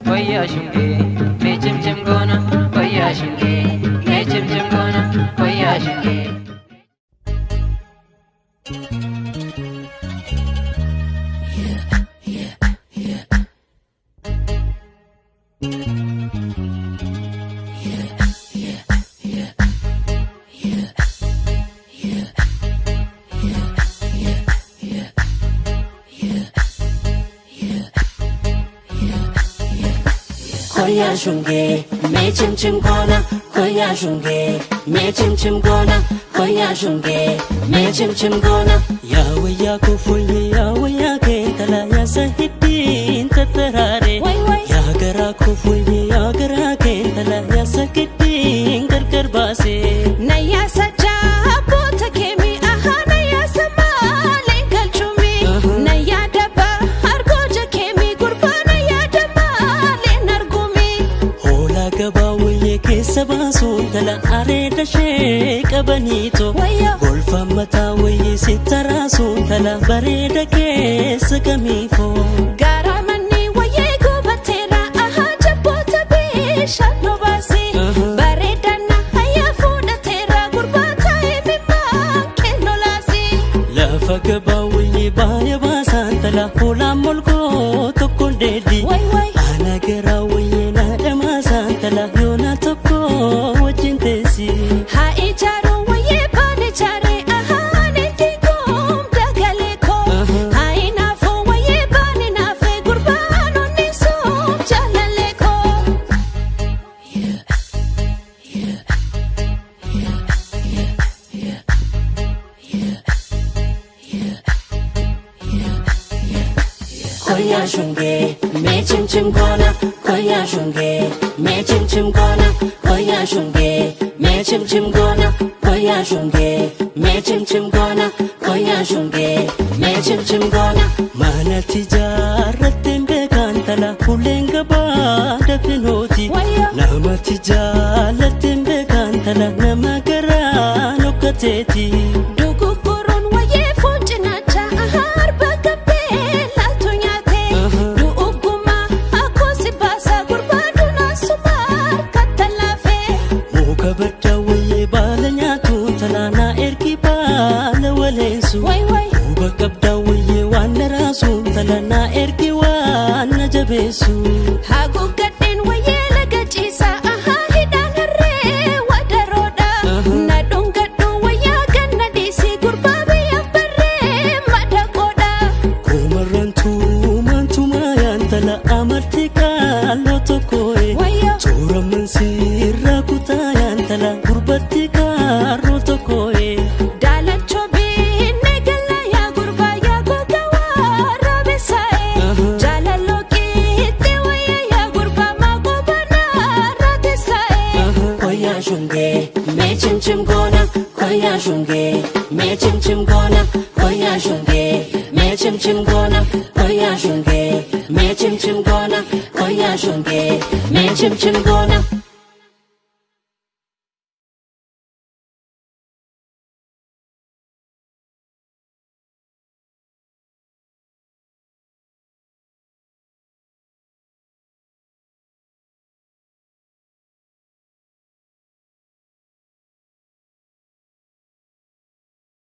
koya shunge me chim chim gona koya shunge me chim chim gona koya shunge koya shunge me chim chim gona koya shunge me chim chim gona koya shunge me chim chim gona yawe yako fulye yawe yake tala ya sahidin tatarare ya gara ko fulye ya gara ke tala ya sakidin gargar base naya saja bota kemi aha naya sama lengal chumi naya daba hargoja kemi gurba naya dama lenargumi hola gabawe ke sabasu tala are da she kabanito golfa mata waye sitarasu tala bare da ke sakamifo garamani waye gobatera aha jabota be shano basi bare dana haya fuda tera gurba taimi ma kenolasi lafa gabawe baya basan tala hola molko tokko dedi ana garawe na damasan tala yona tokko wajin tesi ha icharo waye bane chare aha ne tigom dagale ko ha inafo waye bane nafe gurbano niso jalale ko koya shunge me chim chim gona koya shunge me chim chim gona koya shunge me chim chim gona koya shunge me chim chim gona koya shunge me chim chim gona mana tijaratin bekan tala kulenga ba da finoti nama tijalatin bekan tala nama gara nokateti duguguron waye funchinacha ahar bagabe latunyate du uguma akosi basa gurbadu nasumar katalafe muka badda waye balanya tu tala na erki bala walensu uba kabda waye wana rasu tala na erki wana jabesu hagu gadin waye lagachisa aha hidanare wadaroda na dungadu waya ganna disi gurbabe yambare madakoda kumarantu mantuma yantala amartika lotokoe tura mansira kuta yantala gurbatika rotokoe dalacho binne galla ya gurba ya gogawa rabesae jalaloki te waya ya gurba magobana ratesae koya shunge me chim chim gona koya shunge me chim chim gona koya shunge me chim chim gona koya shunge me chim chim gona koya shunge me chim chim gona